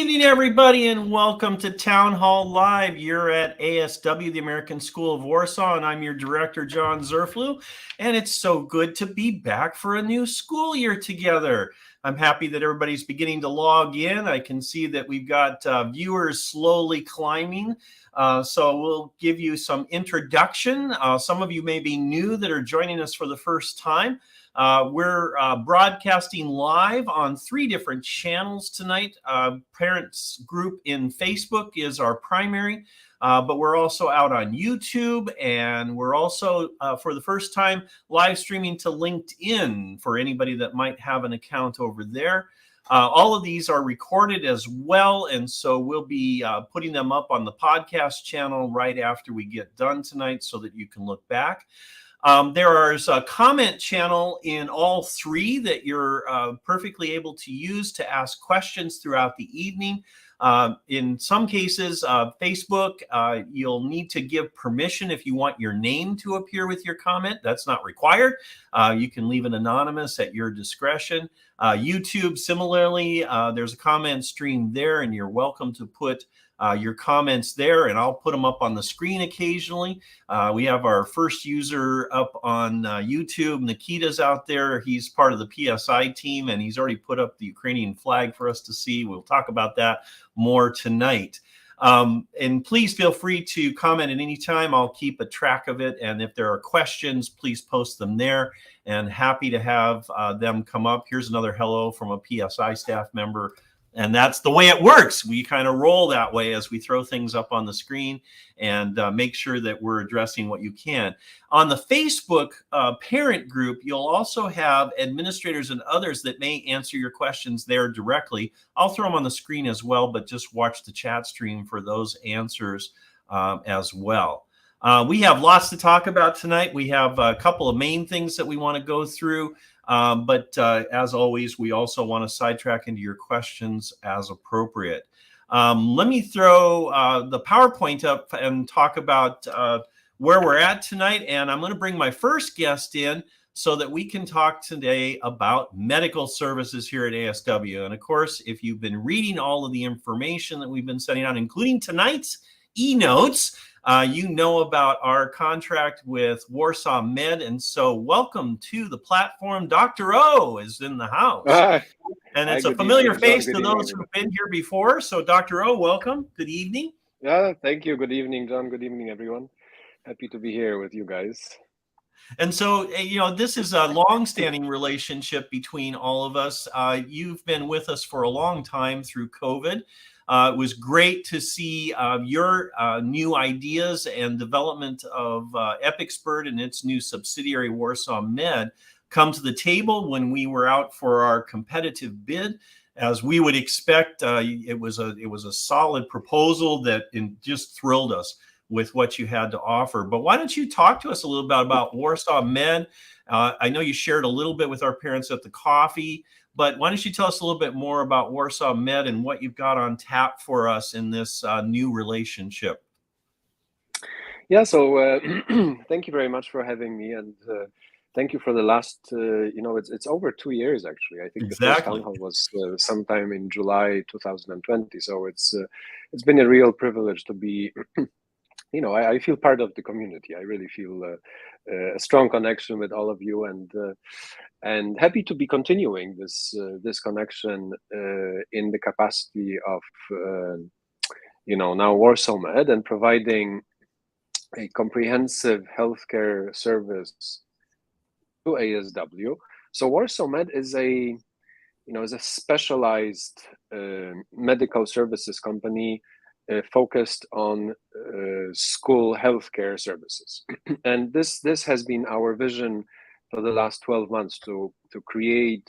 evening, everybody, and welcome to Town Hall Live. You're at ASW, the American School of Warsaw, and I'm your director, John Zurfluh. And it's so good to be back for a new school year together. I'm happy that everybody's beginning to log in. I can see that we've got viewers slowly climbing. So we'll give you some introduction. Some of you may be new that are joining us for the first time. We're broadcasting live on 3 different channels tonight. Parents group in Facebook is our primary, but we're also out on YouTube, and we're also, for the first time, live streaming to LinkedIn for anybody that might have an account over there. All of these are recorded as well, and so we'll be putting them up on the podcast channel right after we get done tonight so that you can look back. There is a comment channel in all 3 that you're perfectly able to use to ask questions throughout the evening. In some cases, Facebook, you'll need to give permission if you want your name to appear with your comment. That's not required. You can leave it anonymous at your discretion. YouTube, similarly, there's a comment stream there, and you're welcome to put your comments there, and I'll put them up on the screen occasionally. We have our first user up on YouTube. Nikita's out there. He's part of the PSI team, and he's already put up the Ukrainian flag for us to see. We'll talk about that more tonight. And please feel free to comment at any time. I'll keep a track of it. And if there are questions, please post them there. And happy to have them come up. Here's another hello from a PSI staff member. And that's the way it works. We kind of roll that way as we throw things up on the screen and make sure that we're addressing what you can. On the Facebook parent group, you'll also have administrators and others that may answer your questions there directly. I'll throw them on the screen as well, but just watch the chat stream for those answers as well. We have lots to talk about tonight. We have a couple of main things that we want to go through. But as always, we also want to sidetrack into your questions as appropriate. Let me throw the PowerPoint up and talk about where we're at tonight. And I'm going to bring my first guest in so that we can talk today about medical services here at ASW. And of course, if you've been reading all of the information that we've been sending out, including tonight's e-notes, you know about our contract with Warsaw Med, and so welcome to the platform. Dr. O is in the house, and it's a familiar face to those who've been here before. So Dr. O, welcome. Good evening. Yeah, thank you. Good evening, John. Good evening, everyone. Happy to be here with you guys. And so, you know, this is a long-standing relationship between all of us. You've been with us for a long time through COVID. It was great to see your new ideas and development of EpicSpert and its new subsidiary Warsaw Med come to the table when we were out for our competitive bid. As we would expect, it was a solid proposal that just thrilled us with what you had to offer. But why don't you talk to us a little bit about Warsaw Med? I know you shared a little bit with our parents at the coffee, but why don't you tell us a little bit more about Warsaw Med and what you've got on tap for us in this new relationship? Yeah, so thank you very much for having me, and thank you for the last, it's over 2 years, actually. I think exactly. The first town hall was sometime in July 2020, so it's been a real privilege to be, I feel part of the community. I really feel a strong connection with all of you, and happy to be continuing this connection in the capacity of now Warsaw Med, and providing a comprehensive healthcare service to ASW. So Warsaw Med is a specialized medical services company focused on school healthcare services, and this has been our vision for the last 12 months to create,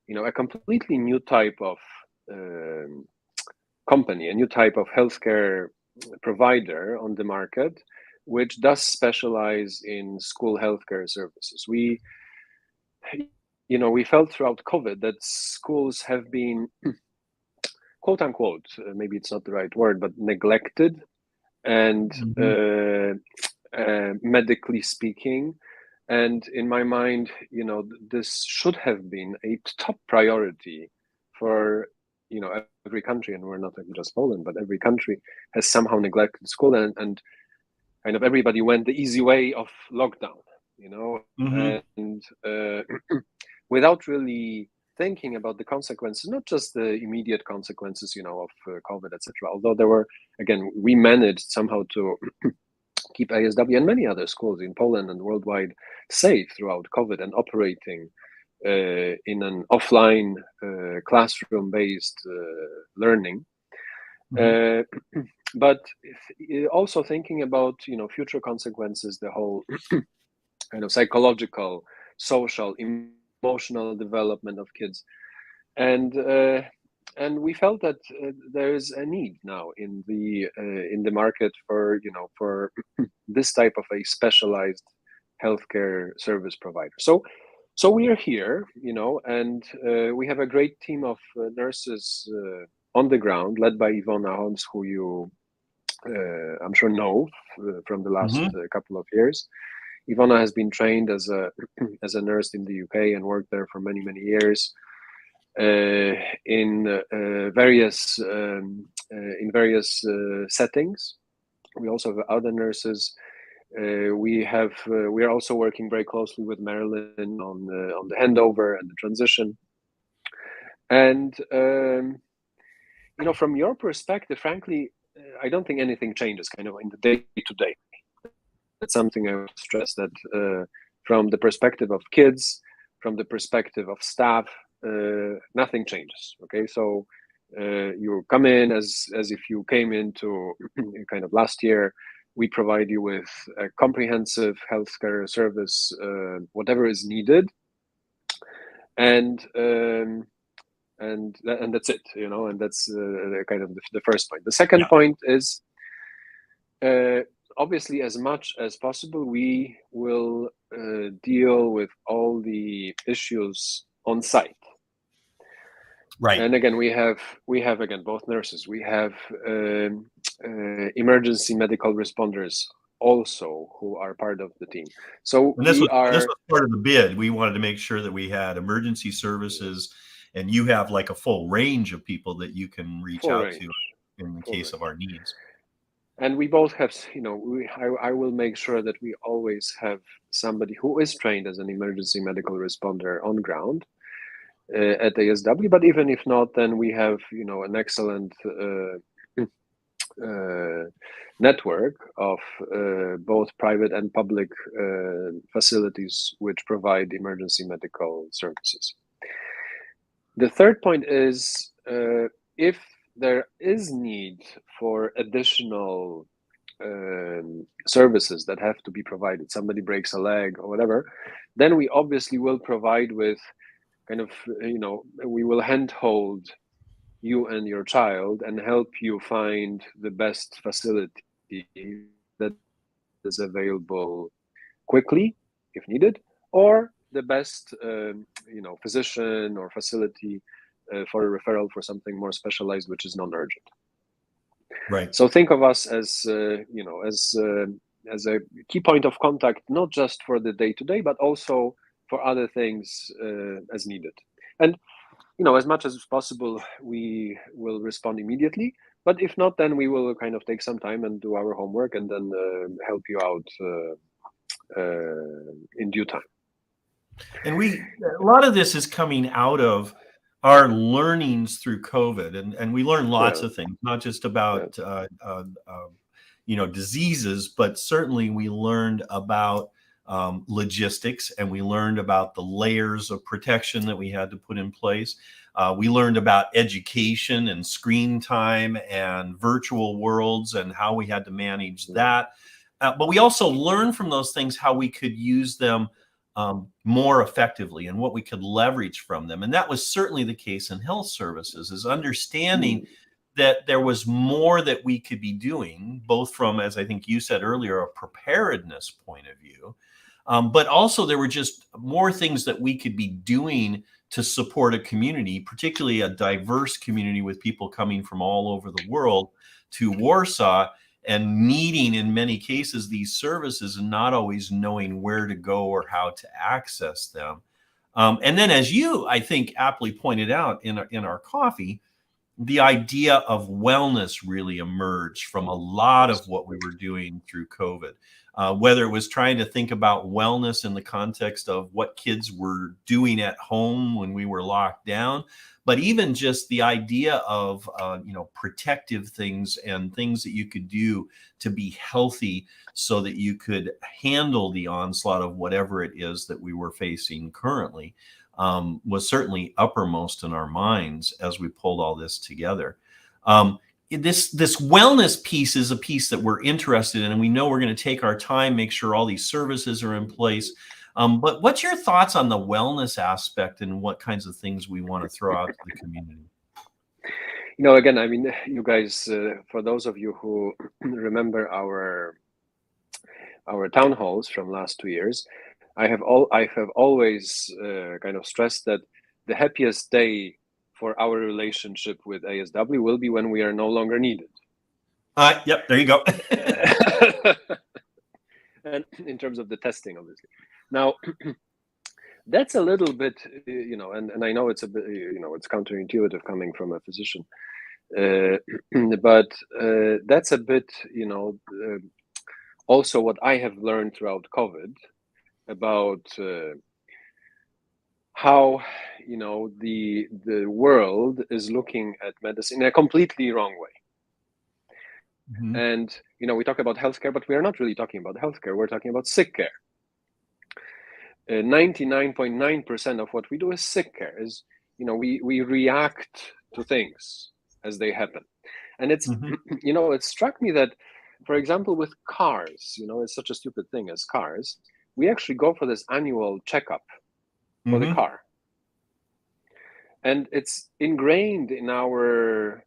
a completely new type of company, a new type of healthcare provider on the market, which does specialize in school healthcare services. We felt throughout COVID that schools have been, quote unquote, maybe it's not the right word, but neglected, and medically speaking. And in my mind, this should have been a top priority for every country, and we're not just Poland, but every country has somehow neglected school, and kind of everybody went the easy way of lockdown, Mm-hmm. and without really thinking about the consequences, not just the immediate consequences, of COVID, etc. Although there were, again, we managed somehow to keep ASW and many other schools in Poland and worldwide safe throughout COVID and operating in an offline classroom-based learning. Mm-hmm. But also thinking about future consequences, the whole kind of psychological, social, emotional development of kids, and we felt that there is a need now in the market for this type of a specialized healthcare service provider. So we are here, and we have a great team of nurses on the ground, led by Ivona Holmes, who you I'm sure know from the last Mm-hmm. couple of years. Ivona has been trained as a as a nurse in the UK and worked there for many years in various settings. We also have other nurses. We are also working very closely with Marilyn on the handover and the transition. And from your perspective, frankly, I don't think anything changes kind of in the day to day. That's something I would stress, that from the perspective of kids, from the perspective of staff, nothing changes. Okay, so you come in as if you came into kind of last year. We provide you with a comprehensive healthcare service, whatever is needed, and that's it, and that's kind of the first point. The second Yeah. point is, obviously, as much as possible, we will deal with all the issues on site. Right. And again, we have again both nurses. We have emergency medical responders also, who are part of the team. So And we this are was part of the bid. We wanted to make sure that we had emergency services, and you have like a full range of people that you can reach full out range, to in the full case of range. our needs. And we both have, I will make sure that we always have somebody who is trained as an emergency medical responder on ground at ASW. But even if not, then we have, an excellent network of both private and public facilities which provide emergency medical services. The third point is, if there is need for additional services that have to be provided, somebody breaks a leg or whatever, then we obviously will provide with kind of, we will handhold you and your child and help you find the best facility that is available quickly if needed, or the best physician or facility for a referral for something more specialized, which is non-urgent. Right. So think of us as as a key point of contact, not just for the day-to-day, but also for other things as needed. And as much as possible, we will respond immediately. But if not, then we will kind of take some time and do our homework, and then help you out in due time. And a lot of this is coming out of our learnings through COVID, and we learned lots Yeah, of things, not just yeah, about diseases, but certainly we learned about logistics, and we learned about the layers of protection that we had to put in place. We learned about education and screen time and virtual worlds and how we had to manage that. But we also learned from those things how we could use them more effectively and what we could leverage from them. And that was certainly the case in health services, is understanding that there was more that we could be doing, both from, as I think you said earlier, a preparedness point of view, but also there were just more things that we could be doing to support a community, particularly a diverse community with people coming from all over the world to Warsaw, and needing, in many cases, these services and not always knowing where to go or how to access them. And then, as you, I think, aptly pointed out in our coffee, the idea of wellness really emerged from a lot of what we were doing through COVID. Whether it was trying to think about wellness in the context of what kids were doing at home when we were locked down, but even just the idea of protective things and things that you could do to be healthy so that you could handle the onslaught of whatever it is that we were facing currently, was certainly uppermost in our minds as we pulled all this together. This wellness piece is a piece that we're interested in, and we know we're going to take our time, make sure all these services are in place. But what's your thoughts on the wellness aspect and what kinds of things we want to throw out to the community? Again, I mean, you guys, for those of you who remember our town halls from last 2 years, I have always kind of stressed that the happiest day for our relationship with ASW will be when we are no longer needed. Yep, there you go. And in terms of the testing, obviously. Now, that's a little bit, and I know it's a bit, it's counterintuitive coming from a physician, but that's a bit, also what I have learned throughout COVID about how the world is looking at medicine in a completely wrong way. Mm-hmm. And we talk about healthcare, but we are not really talking about healthcare. We're talking about sick care. 99.9% of what we do is sick care. Is we react to things as they happen, and it's it struck me that, for example, with cars, it's such a stupid thing as cars. We actually go for this annual checkup for the car, and it's ingrained in our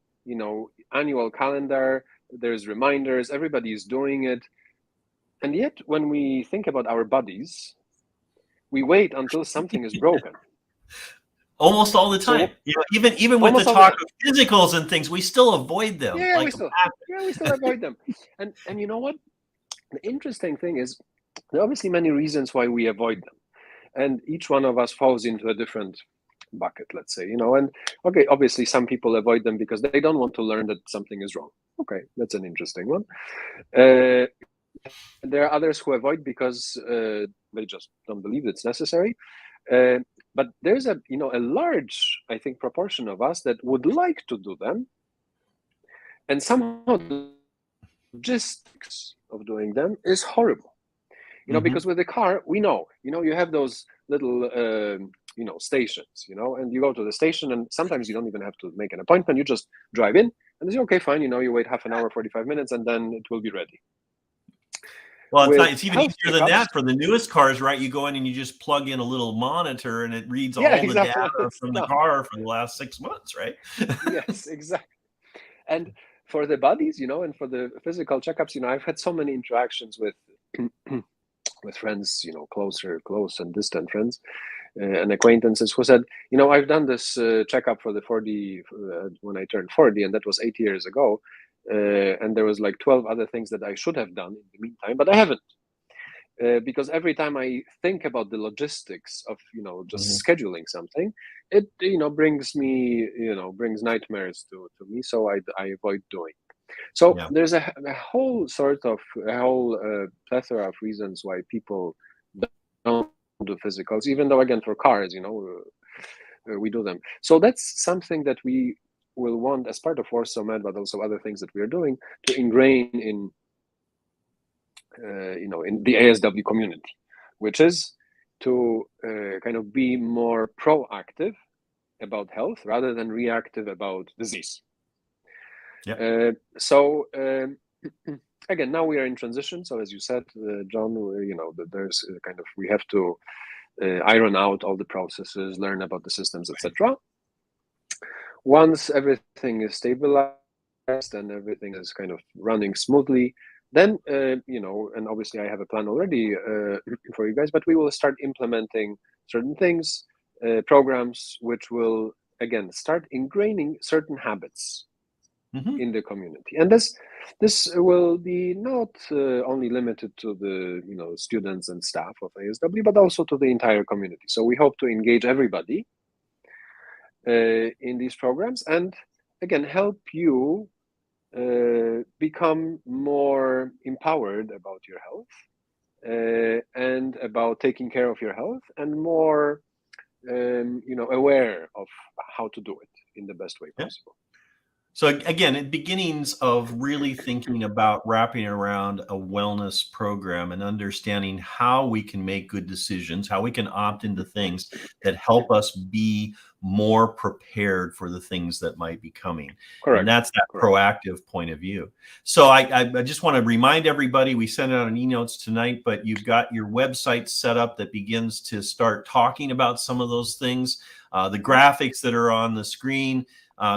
annual calendar. There's reminders, everybody is doing it, and yet when we think about our bodies, we wait until something is broken. Almost all the time. So, even with the talk of physicals and things, we still avoid them. Yeah, we still avoid them. And you know what? The interesting thing is there are obviously many reasons why we avoid them. And each one of us falls into a different bucket, let's say, and okay, obviously some people avoid them because they don't want to learn that something is wrong. Okay, that's an interesting one. There are others who avoid because they just don't believe it's necessary. But there's a large, I think, proportion of us that would like to do them, and somehow the logistics of doing them is horrible. Because with the car, we know, you have those little, stations, and you go to the station, and sometimes you don't even have to make an appointment. You just drive in, and they say, okay, fine, you wait half an hour, 45 minutes, and then it will be ready. Well, it's even easier than that for the newest cars, right? You go in and you just plug in a little monitor and it reads all the data from the car for the last 6 months, right? Yes, exactly. And for the bodies, and for the physical checkups, I've had so many interactions with with friends, close and distant friends and acquaintances who said, I've done this checkup for the 40 when I turned 40, and that was 8 years ago. And there was like 12 other things that I should have done in the meantime, but I haven't. Because every time I think about the logistics of, just scheduling something, it, brings nightmares to me. So I avoid doing. So there's a whole plethora of reasons why people don't do physicals, even though, again, for cars, we do them. So that's something that we will want as part of Warsaw Med, but also other things that we are doing to ingrain in in the ASW community, which is to kind of be more proactive about health rather than reactive about disease. So again, now we are in transition. So as you said, John, there's we have to iron out all the processes, learn about the systems, etc. Once everything is stabilized and everything is kind of running smoothly, then, and obviously I have a plan already for you guys, but we will start implementing certain things, programs, which will, again, start ingraining certain habits in the community. And this will be not only limited to the, students and staff of ASW, but also to the entire community. So we hope to engage everybody in these programs. And again, help you become more empowered about your health and about taking care of your health, and more aware of how to do it in the best way Yeah. possible. So again, at beginnings of really thinking about wrapping around a wellness program and understanding how we can make good decisions, how we can opt into things that help us be more prepared for the things that might be coming. And Correct. that's that Correct. proactive point of view. So I just want to remind everybody, we sent out an e-notes tonight, but you've got your website set up that begins to start talking about some of those things. The graphics that are on the screen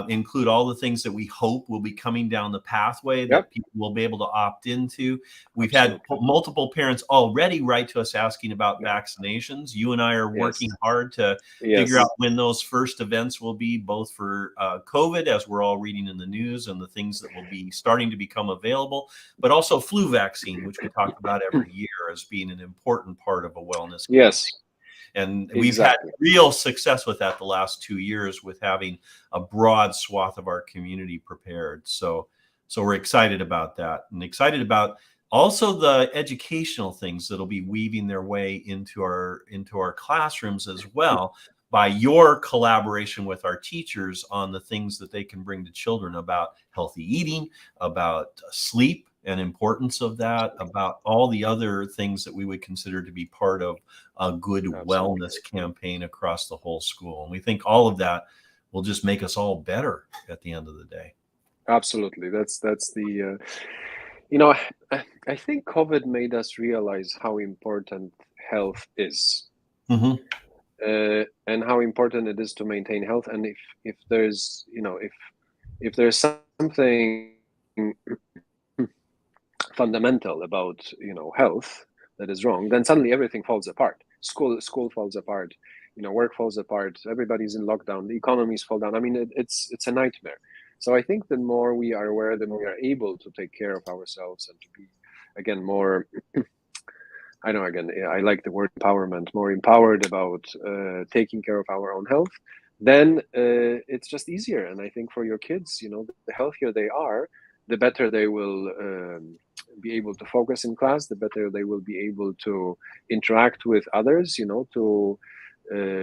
include all the things that we hope will be coming down the pathway that Yep. people will be able to opt into. We've had Absolutely. multiple parents already write to us asking about Yep. vaccinations. You and I are working Yes. hard to figure out Yes. when those first events will be, both for COVID, as we're all reading in the news, and the things that will be starting to become available, but also flu vaccine, which we talk about every year as being an important part of a wellness campaign. Yes. And we've had Exactly. real success with that the last 2 years, with having a broad swath of our community prepared. So we're excited about that, and excited about also the educational things that'll be weaving their way into our classrooms as well, by your collaboration with our teachers on the things that they can bring to children about healthy eating, about sleep and importance of that, Absolutely. about all the other things that we would consider to be part of a good Absolutely. wellness campaign across the whole school. And we think all of that will just make us all better at the end of the day. Absolutely. That's the I think COVID made us realize how important health is, Mm-hmm. and how important it is to maintain health. And if there's if there's something fundamental about health that is wrong, then suddenly everything falls apart. School falls apart, work falls apart. Everybody's in lockdown. The economies fall down. I mean, it's a nightmare. So I think the more we are aware, the more we are able to take care of ourselves and to be, again, more. I know, again, I like the word empowerment. More empowered about taking care of our own health. Then it's just easier. And I think for your kids, the healthier they are, the better they will be able to focus in class, the better they will be able to interact with others, to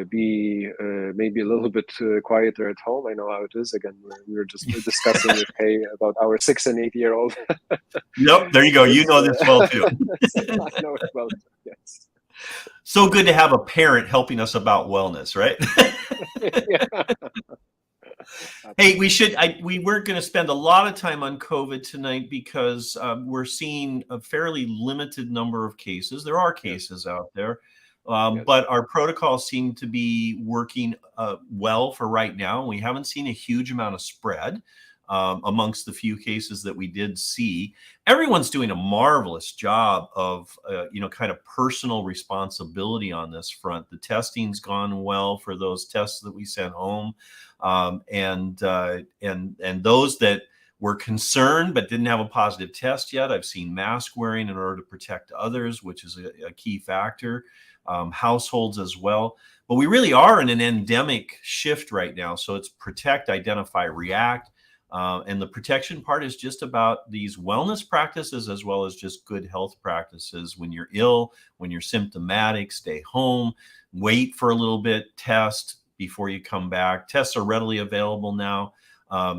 be maybe a little bit quieter at home. I know how it is. Again, we were just discussing with Kay about our 6 and 8 year old. Yep, there you go. You It's know this well too. so I know it well. Yes. So good to have a parent helping us about wellness, right? Yeah. Hey, Absolutely. we weren't going to spend a lot of time on COVID tonight because we're seeing a fairly limited number of cases. There are Yes. cases out there, Yes. but our protocols seem to be working well for right now. We haven't seen a huge amount of spread amongst the few cases that we did see. Everyone's doing a marvelous job of, kind of personal responsibility on this front. The testing's gone well for those tests that we sent home. And those that were concerned but didn't have a positive test yet, I've seen mask wearing in order to protect others, which is a key factor. Households as well. But we really are in an endemic shift right now. So it's protect, identify, react. And the protection part is just about these wellness practices as well as just good health practices. When you're ill, when you're symptomatic, stay home, wait for a little bit, test before you come back. Tests are readily available now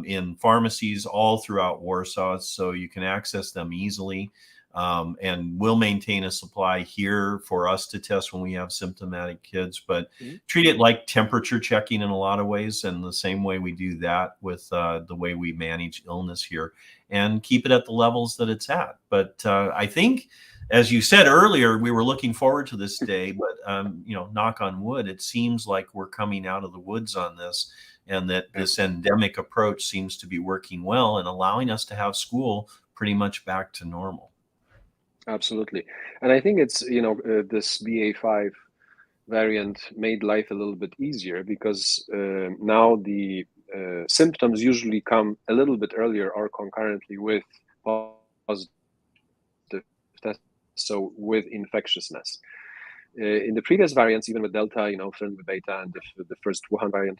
in pharmacies all throughout Warsaw, so you can access them easily. And we'll maintain a supply here for us to test when we have symptomatic kids, but treat it like temperature checking in a lot of ways, and the same way we do that with the way we manage illness here, and keep it at the levels that it's at. But I think, as you said earlier, we were looking forward to this day, but knock on wood, it seems like we're coming out of the woods on this, and that this endemic approach seems to be working well and allowing us to have school pretty much back to normal. Absolutely. And I think it's, this BA5 variant made life a little bit easier because now the symptoms usually come a little bit earlier or concurrently with positive tests, so with infectiousness. In the previous variants, even with Delta, friend with Beta and the first Wuhan variant,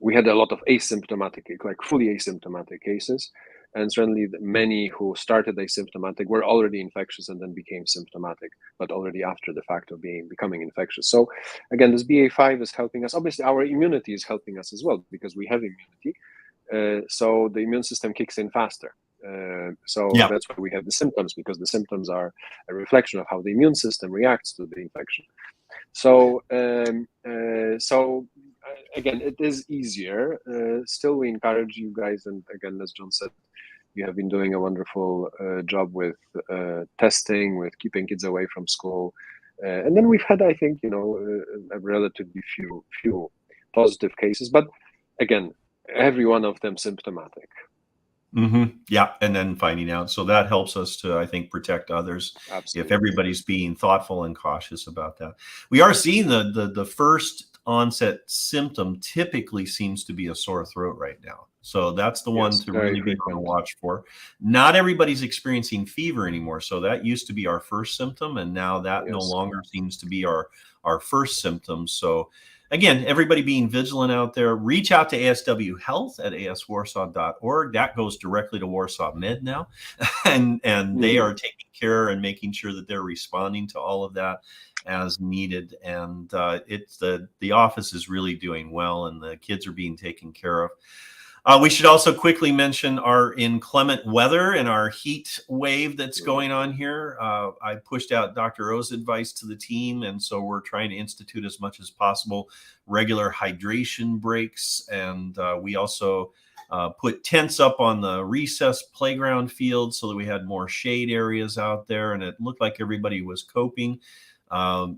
we had a lot of asymptomatic, like fully asymptomatic cases. And certainly many who started asymptomatic were already infectious and then became symptomatic, but already after the fact of becoming infectious. So again, this BA.5 is helping us. Obviously, our immunity is helping us as well because we have immunity. So the immune system kicks in faster. So that's why we have the symptoms, because the symptoms are a reflection of how the immune system reacts to the infection. So again, it is easier. Still, we encourage you guys, and again, as John said, you have been doing a wonderful job with testing, with keeping kids away from school, and then we've had, I think, a relatively few positive cases, but again, every one of them symptomatic. Yeah, and then finding out. So that helps us to, I think, protect others. Absolutely. If everybody's being thoughtful and cautious about that. We are seeing the first onset symptom typically seems to be a sore throat right now. So that's the one to really be on the watch for. Not everybody's experiencing fever anymore. So that used to be our first symptom, and now that no longer seems to be our first symptom. So again, everybody being vigilant out there. Reach out to ASW Health at aswarsaw.org. That goes directly to Warsaw Med now. and they are taking care and making sure that they're responding to all of that as needed. And it's the office is really doing well, and the kids are being taken care of. We should also quickly mention our inclement weather and our heat wave that's going on here. I pushed out Dr. O's advice to the team, and so we're trying to institute as much as possible regular hydration breaks. And we also put tents up on the recess playground field so that we had more shade areas out there, and it looked like everybody was coping.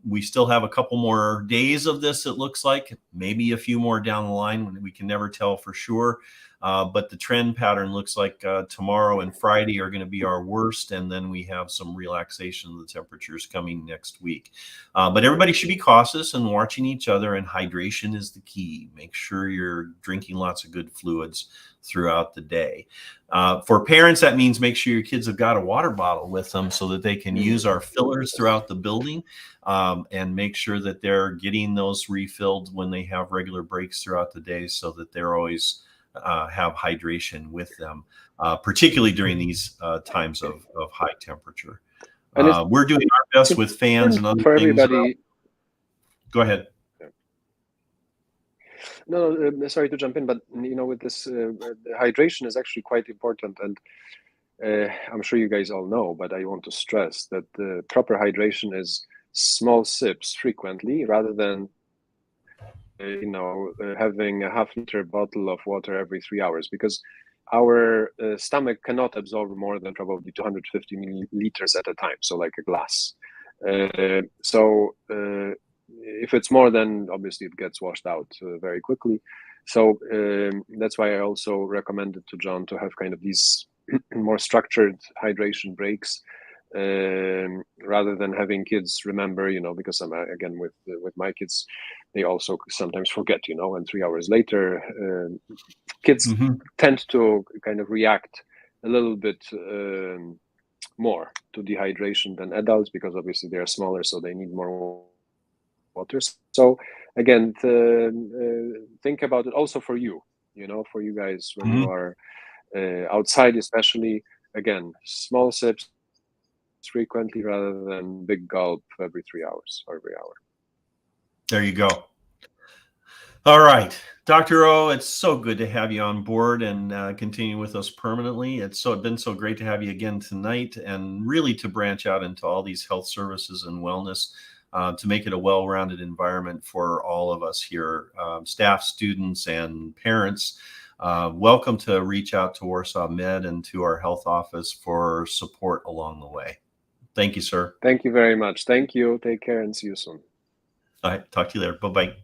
We still have a couple more days of this, it looks like, maybe a few more down the line. We can never tell for sure. But the trend pattern looks like tomorrow and Friday are going to be our worst. And then we have some relaxation of the temperatures coming next week. But everybody should be cautious and watching each other. And hydration is the key. Make sure you're drinking lots of good fluids throughout the day. For parents, that means make sure your kids have got a water bottle with them so that they can use our fillers throughout the building, and make sure that they're getting those refilled when they have regular breaks throughout the day so that they're always have hydration with them, particularly during these times of high temperature. We're doing our best with fans and other things. Everybody. Go ahead. No, sorry to jump in, but with this hydration is actually quite important, and I'm sure you guys all know, but I want to stress that the proper hydration is small sips frequently, rather than having a half-liter bottle of water every 3 hours, because our stomach cannot absorb more than probably 250 milliliters at a time, so like a glass. So if it's more, then obviously it gets washed out very quickly. So that's why I also recommended to John to have kind of these more structured hydration breaks, rather than having kids remember, because I'm again with my kids, they also sometimes forget, and 3 hours later, kids tend to kind of react a little bit more to dehydration than adults, because obviously they are smaller, so they need more water. So again, think about it also for you, for you guys when you are outside, especially. Again, small sips frequently rather than big gulp every 3 hours or every hour. There you go. All right, Dr. O, it's so good to have you on board and continue with us permanently. It's been so great to have you again tonight, and really to branch out into all these health services and wellness to make it a well-rounded environment for all of us here, staff, students, and parents. Welcome to reach out to Warsaw Med and to our health office for support along the way. Thank you, sir. Thank you very much. Thank you. Take care and see you soon. All right. Talk to you later. Bye-bye.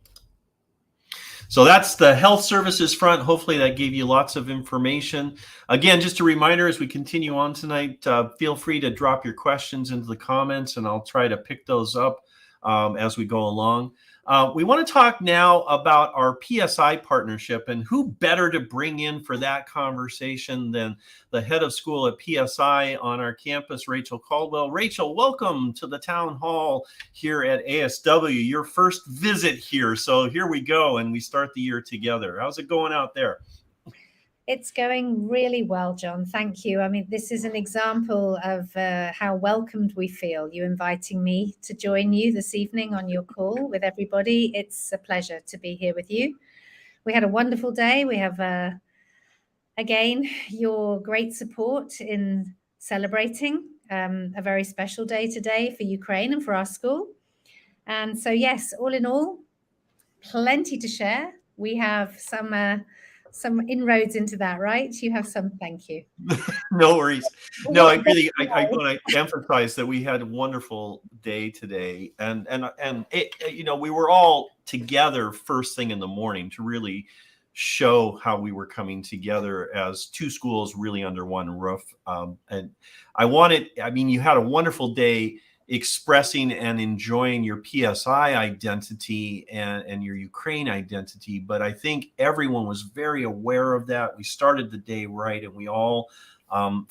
So that's the health services front. Hopefully that gave you lots of information. Again, just a reminder as we continue on tonight, feel free to drop your questions into the comments, and I'll try to pick those up as we go along. We want to talk now about our PSI partnership, and who better to bring in for that conversation than the head of school at PSI on our campus, Rachel Caldwell. Rachel, welcome to the town hall here at ASW, your first visit here. So here we go, and we start the year together. How's it going out there? It's going really well, John. Thank you. I mean, this is an example of how welcomed we feel. You inviting me to join you this evening on your call with everybody. It's a pleasure to be here with you. We had a wonderful day. We have, again, your great support in celebrating a very special day today for Ukraine and for our school. And so, yes, all in all, plenty to share. We have some inroads into that, right? You have some. Thank you. No worries. No, I want to emphasize that we had a wonderful day today, and it, we were all together first thing in the morning to really show how we were coming together as two schools really under one roof. And you had a wonderful day expressing and enjoying your PSI identity and your Ukraine identity. But I think everyone was very aware of that. We started the day right, and we all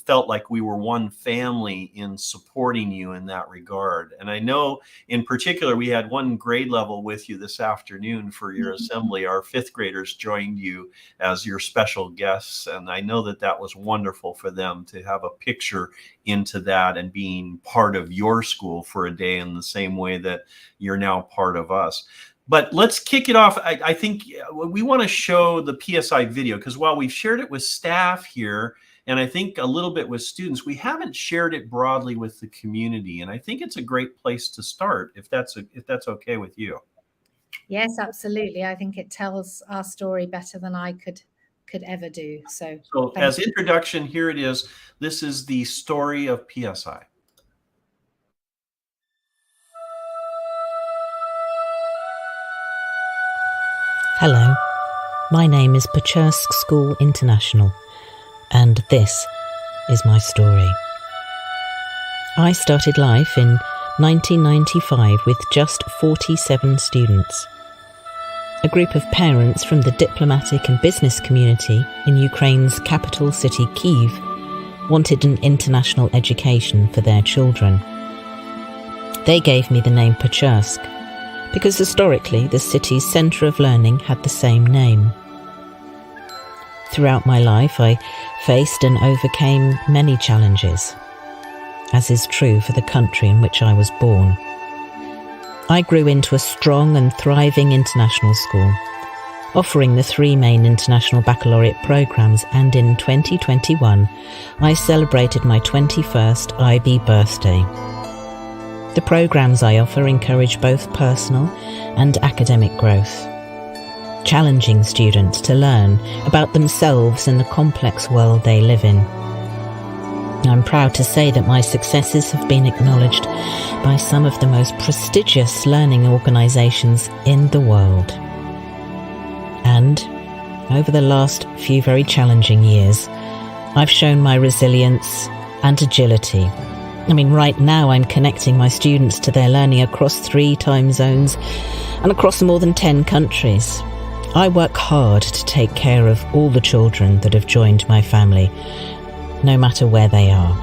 felt like we were one family in supporting you in that regard. And I know in particular, we had one grade level with you this afternoon for your assembly. Our fifth graders joined you as your special guests. And I know that that was wonderful for them to have a picture into that and being part of your school for a day in the same way that you're now part of us. But let's kick it off. I think we want to show the PSI video, because while we've shared it with staff here, and I think a little bit with students, we haven't shared it broadly with the community. And I think it's a great place to start, if that's okay with you. Yes, absolutely. I think it tells our story better than I could ever do. So as introduction, here it is. This is the story of PSI. Hello, my name is Pechursk School International, and this is my story. I started life in 1995 with just 47 students. A group of parents from the diplomatic and business community in Ukraine's capital city Kyiv wanted an international education for their children. They gave me the name Pechursk because historically the city's centre of learning had the same name. Throughout my life, I faced and overcame many challenges, as is true for the country in which I was born. I grew into a strong and thriving international school, offering the three main international baccalaureate programmes, and in 2021, I celebrated my 21st IB birthday. The programmes I offer encourage both personal and academic growth, challenging students to learn about themselves and the complex world they live in. I'm proud to say that my successes have been acknowledged by some of the most prestigious learning organisations in the world. And over the last few very challenging years, I've shown my resilience and agility. Right now I'm connecting my students to their learning across 3 time zones and across more than 10 countries. I work hard to take care of all the children that have joined my family, no matter where they are.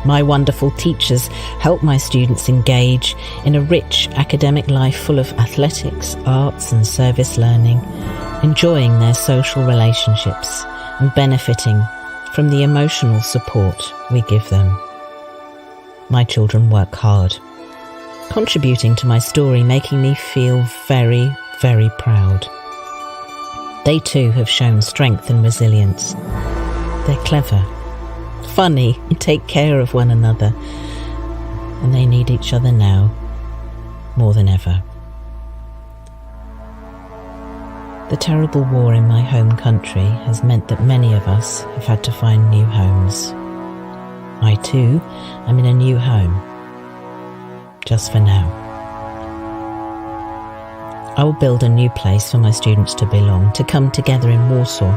My wonderful teachers help my students engage in a rich academic life full of athletics, arts and service learning, enjoying their social relationships and benefiting from the emotional support we give them. My children work hard, contributing to my story, making me feel very, very proud. They too have shown strength and resilience. They're clever, funny, and take care of one another. And they need each other now, more than ever. The terrible war in my home country has meant that many of us have had to find new homes. I too am in a new home, just for now. I will build a new place for my students to belong, to come together in Warsaw.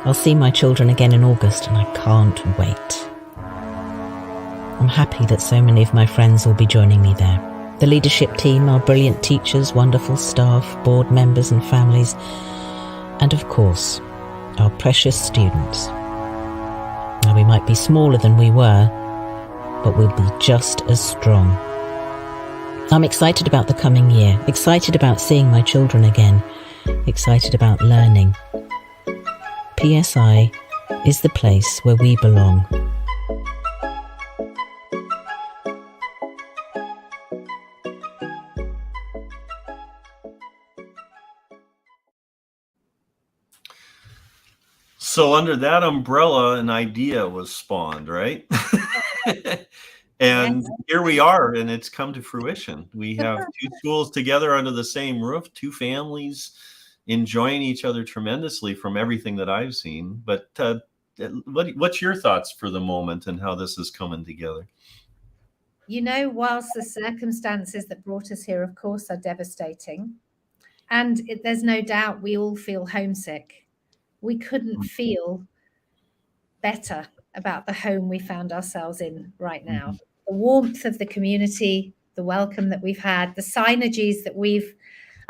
I'll see my children again in August, and I can't wait. I'm happy that so many of my friends will be joining me there, The leadership team, our brilliant teachers, wonderful staff, board members and families, and of course, our precious students. Now, we might be smaller than we were, but we'll be just as strong. I'm excited about the coming year, excited about seeing my children again, excited about learning. PSI is the place where we belong. So under that umbrella, an idea was spawned, right? And Yes. here we are, and it's come to fruition. We have two schools together under the same roof, two families enjoying each other tremendously from everything that I've seen. But what's your thoughts for the moment and how this is coming together? You know, whilst the circumstances that brought us here, of course, are devastating, and there's no doubt we all feel homesick, we couldn't feel better about the home we found ourselves in right now. The warmth of the community, the welcome that we've had, the synergies that we've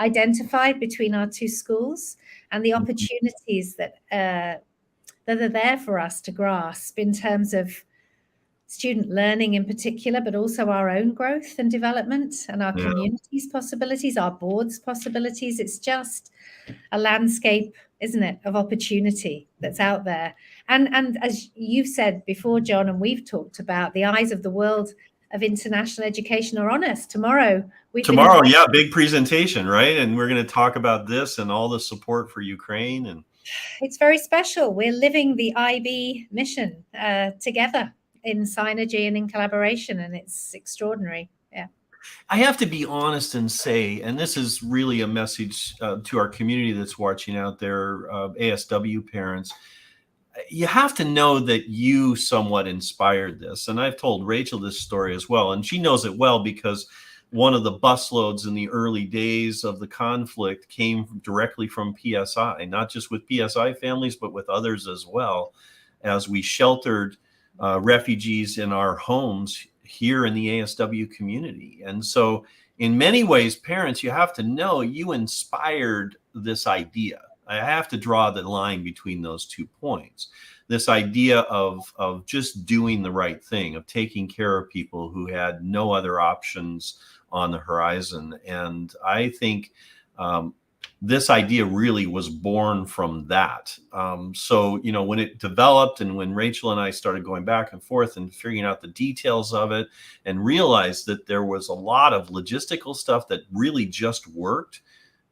identified between our two schools, and the opportunities that are there for us to grasp in terms of student learning in particular, but also our own growth and development and our community's possibilities, our board's possibilities. It's just a landscape, isn't it, of opportunity that's out there. And as you've said before, John, and we've talked about, the eyes of the world of international education are on us. Tomorrow, big presentation, right? And we're going to talk about this and all the support for Ukraine. And it's very special. We're living the IB mission together in synergy and in collaboration, and it's extraordinary. Yeah. I have to be honest and say, and this is really a message to our community that's watching out there, ASW parents, you have to know that you somewhat inspired this. And I've told Rachel this story as well, and she knows it well because one of the busloads in the early days of the conflict came directly from PSI, not just with PSI families, but with others as well, as we sheltered refugees in our homes here in the ASW community. And so in many ways, parents, you have to know you inspired this idea. I have to draw the line between those 2 points. This idea of just doing the right thing, of taking care of people who had no other options on the horizon. And I think this idea really was born from that. So, you know, when it developed and when Rachel and I started going back and forth and figuring out the details of it and realized that there was a lot of logistical stuff that really just worked,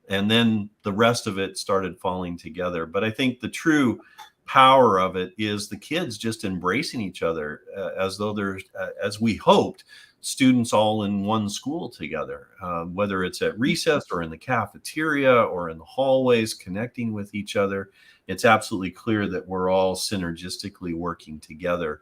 and then the rest of it started falling together. But I think the true power of it is the kids just embracing each other as though they're, as we hoped, students all in one school together, whether it's at recess or in the cafeteria or in the hallways, connecting with each other. It's absolutely clear that we're all synergistically working together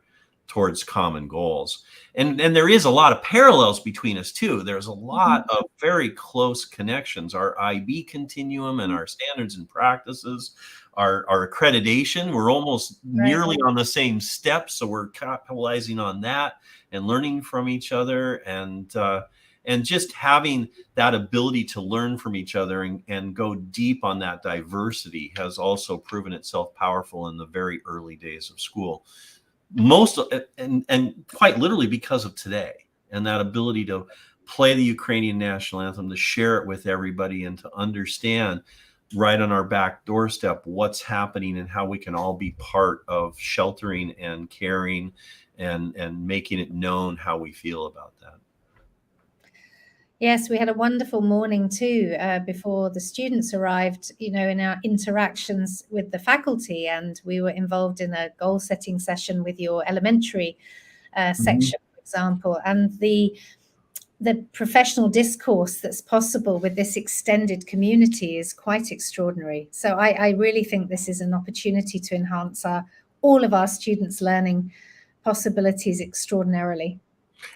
towards common goals. And there is a lot of parallels between us too. There's a lot of very close connections. Our IB continuum and our standards and practices, our accreditation, we're almost nearly on the same steps. So we're capitalizing on that and learning from each other, and just having that ability to learn from each other and go deep on that diversity has also proven itself powerful in the very early days of school. Most and quite literally because of today, and that ability to play the Ukrainian national anthem, to share it with everybody, and to understand right on our back doorstep what's happening and how we can all be part of sheltering and caring and making it known how we feel about that. Yes, we had a wonderful morning too before the students arrived, you know, in our interactions with the faculty, and we were involved in a goal setting session with your elementary section, for example, and the professional discourse that's possible with this extended community is quite extraordinary. So I really think this is an opportunity to enhance all of our students' learning possibilities extraordinarily.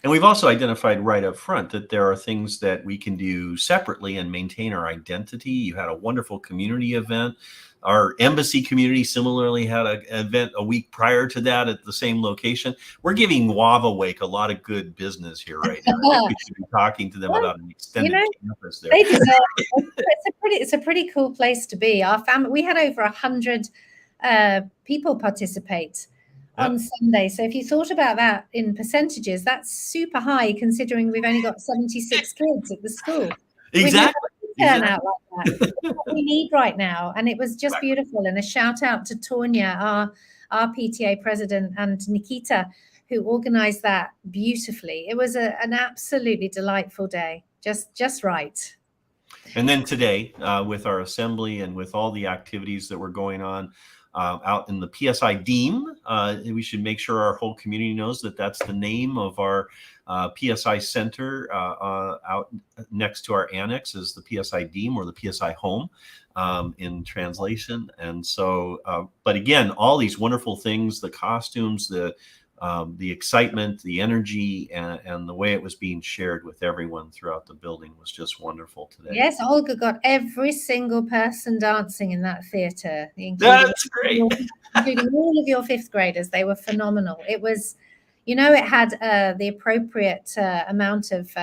And we've also identified right up front that there are things that we can do separately and maintain our identity. You had a wonderful community event. Our embassy community similarly had an event a week prior to that at the same location. We're giving Wava Wake a lot of good business here right now. I think we should be talking to them Well, about an extended campus there. they deserve it's a pretty cool place to be. Our family, we had over 100 people participate on Sunday. So if you thought about that in percentages, that's super high considering we've only got 76 kids at the school. Exactly. Turn out like that. It's what we need right now. And it was just beautiful. And a shout out to Tonya, our PTA president, and Nikita, who organized that beautifully. It was an absolutely delightful day. Just right. And then today, with our assembly and with all the activities that were going on out in the PSI Deem, we should make sure our whole community knows that that's the name of our PSI Center out next to our annex is the PSI Deem, or the PSI Home in translation. And so, but again, all these wonderful things, the costumes, the excitement, the energy, and the way it was being shared with everyone throughout the building was just wonderful today. Yes, Olga got every single person dancing in that theater. That's great. Including all of your fifth graders. They were phenomenal. It was, it had the appropriate amount of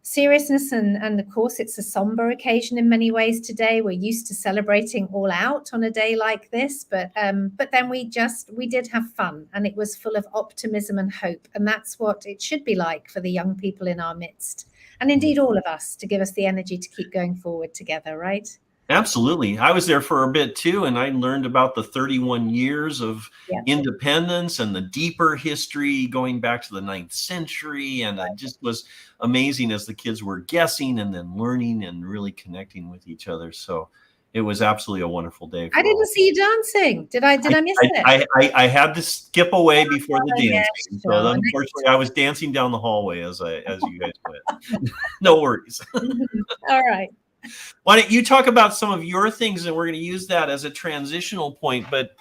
seriousness, and of course it's a somber occasion in many ways today. We're used to celebrating all out on a day like this, but then we did have fun, and it was full of optimism and hope, and that's what it should be like for the young people in our midst, and indeed all of us, to give us the energy to keep going forward together, right? Absolutely. I was there for a bit too, and I learned about the 31 years of independence and the deeper history going back to the 9th century. And it just was amazing as the kids were guessing and then learning and really connecting with each other. So it was absolutely a wonderful day. I didn't see you dancing. Did I miss it? I had to skip away before the dancing. Yes, so unfortunately, I was dancing down the hallway as you guys went. No worries. All right. Why don't you talk about some of your things, and we're going to use that as a transitional point, but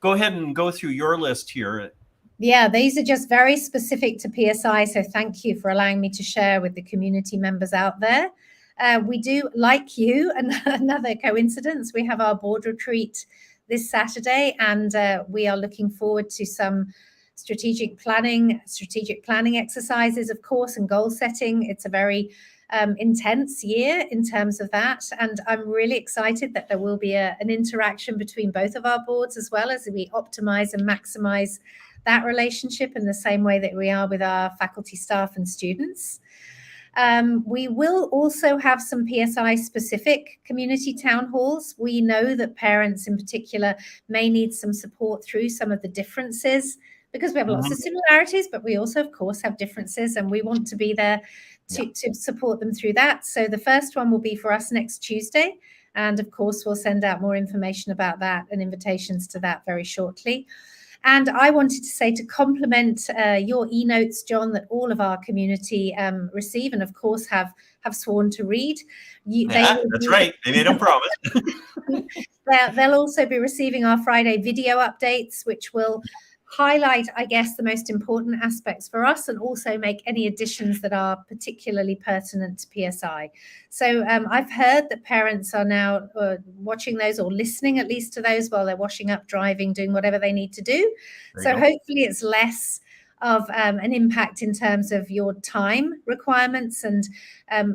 go ahead and go through your list here. Yeah, these are just very specific to PSI, so thank you for allowing me to share with the community members out there. We do, like you, another coincidence, we have our board retreat this Saturday, and we are looking forward to some strategic planning exercises, of course, and goal setting. It's a very intense year in terms of that, and I'm really excited that there will be an interaction between both of our boards, as well as we optimize and maximize that relationship in the same way that we are with our faculty, staff, and students. We will also have some PSI specific community town halls. We know that parents in particular may need some support through some of the differences, because we have lots of similarities, but we also, of course, have differences, and we want to be there to support them through that. So the first one will be for us next Tuesday. And of course, we'll send out more information about that and invitations to that very shortly. And I wanted to say, to complement your e-notes, John, that all of our community receive, and of course have sworn to read. That's right. They made a promise. They'll also be receiving our Friday video updates, which will highlight, I guess, the most important aspects for us, and also make any additions that are particularly pertinent to PSI. So I've heard that parents are now watching those, or listening at least to those, while they're washing up, driving, doing whatever they need to do. So hopefully it's less of an impact in terms of your time requirements. And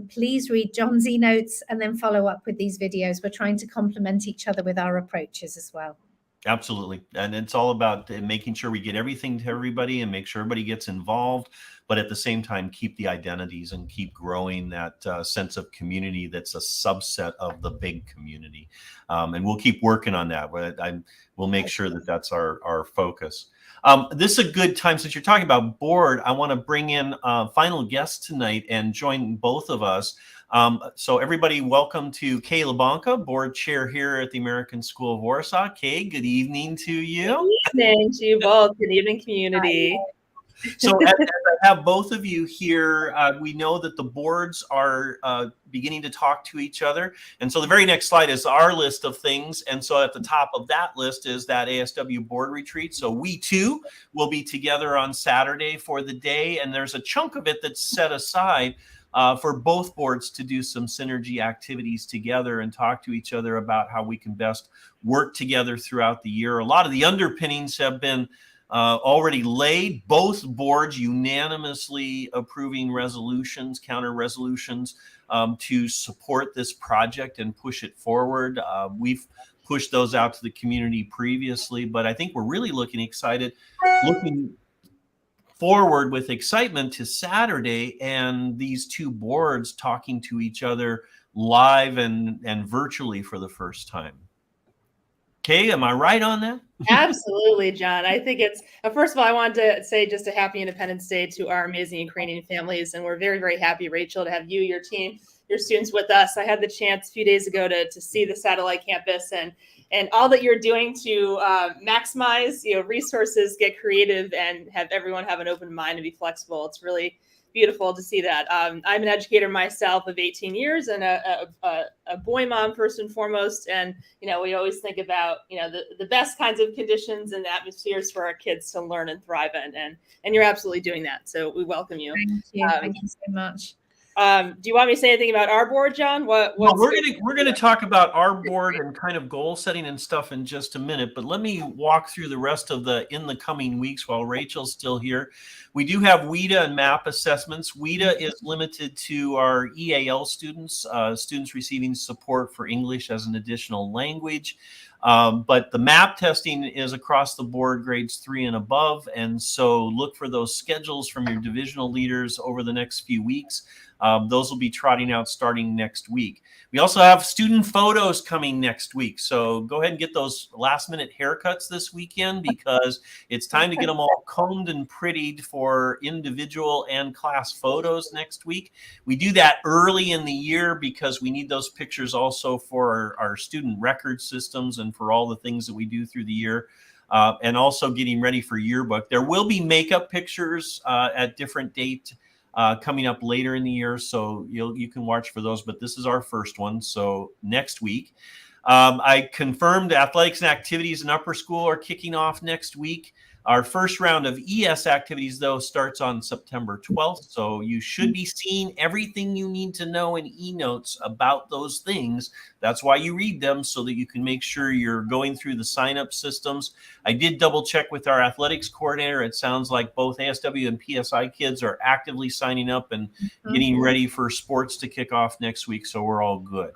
please read John's e-notes and then follow up with these videos. We're trying to complement each other with our approaches as well. Absolutely. And it's all about making sure we get everything to everybody and make sure everybody gets involved, but at the same time, keep the identities and keep growing that sense of community that's a subset of the big community. And we'll keep working on that. We'll make sure that that's our focus. This is a good time, since you're talking about board, I want to bring in final guest tonight and join both of us. So everybody, welcome to Kay LeBanca, board chair here at the American School of Warsaw. Kay, good evening to you. Good evening to you both. Good evening, community. So as I have both of you here, we know that the boards are beginning to talk to each other. And so the very next slide is our list of things. And so at the top of that list is that ASW board retreat. So we too will be together on Saturday for the day. And there's a chunk of it that's set aside for both boards to do some synergy activities together and talk to each other about how we can best work together throughout the year. A lot of the underpinnings have been already laid. Both boards unanimously approving resolutions, counter resolutions to support this project and push it forward. We've pushed those out to the community previously, but I think we're really looking forward with excitement to Saturday and these two boards talking to each other live and virtually for the first time. Okay, am I right on that? Absolutely, John. I think it's, first of all, I wanted to say just a happy Independence Day to our amazing Ukrainian families. And we're very, very happy, Rachel, to have you, your team, your students with us. I had the chance a few days ago to see the satellite campus and all that you're doing to maximize, resources, get creative, and have everyone have an open mind and be flexible. It's really beautiful to see that. I'm an educator myself of 18 years and a boy mom first and foremost. And, we always think about, the best kinds of conditions and atmospheres for our kids to learn and thrive in. And you're absolutely doing that. So we welcome you. Thank you. Thank you so much. Do you want me to say anything about our board, John? Well, we're gonna talk about our board and kind of goal setting and stuff in just a minute, but let me walk through the rest of in the coming weeks while Rachel's still here. We do have WIDA and MAP assessments. WIDA is limited to our EAL students, students receiving support for English as an additional language. But the MAP testing is across the board, grades 3 and above. And so look for those schedules from your divisional leaders over the next few weeks. Those will be trotting out starting next week. We also have student photos coming next week. So go ahead and get those last minute haircuts this weekend because it's time to get them all combed and prettied for individual and class photos next week. We do that early in the year because we need those pictures also for our student record systems and for all the things that we do through the year. And also getting ready for yearbook. There will be makeup pictures at different dates coming up later in the year, so you can watch for those, but this is our first one, so next week. I confirmed athletics and activities in upper school are kicking off next week. Our first round of ES activities, though, starts on September 12th, so you should be seeing everything you need to know in e-notes about those things. That's why you read them, so that you can make sure you're going through the sign-up systems. I did double-check with our athletics coordinator. It sounds like both ASW and PSI kids are actively signing up and getting ready for sports to kick off next week, so we're all good.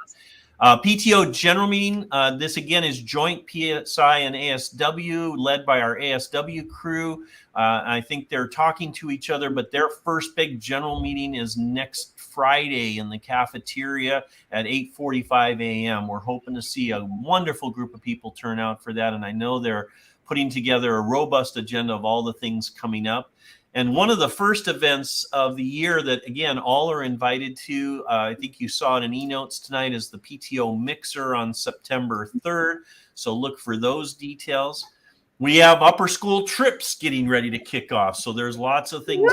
PTO general meeting. This again is joint PSI and ASW led by our ASW crew. I think they're talking to each other, but their first big general meeting is next Friday in the cafeteria at 8:45 a.m. We're hoping to see a wonderful group of people turn out for that. And I know they're putting together a robust agenda of all the things coming up. And one of the first events of the year that, again, all are invited to, I think you saw it in e-notes tonight, is the PTO Mixer on September 3rd. So look for those details. We have upper school trips getting ready to kick off. So there's lots of things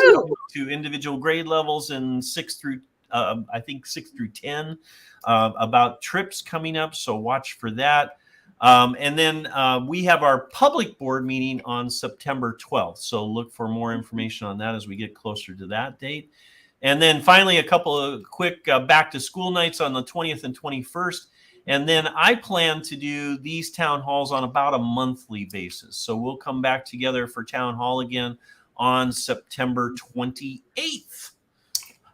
to individual grade levels in 6 through 10 about trips coming up. So watch for that. And then we have our public board meeting on September 12th. So look for more information on that as we get closer to that date. And then finally, a couple of quick back to school nights on the 20th and 21st. And then I plan to do these town halls on about a monthly basis. So we'll come back together for town hall again on September 28th.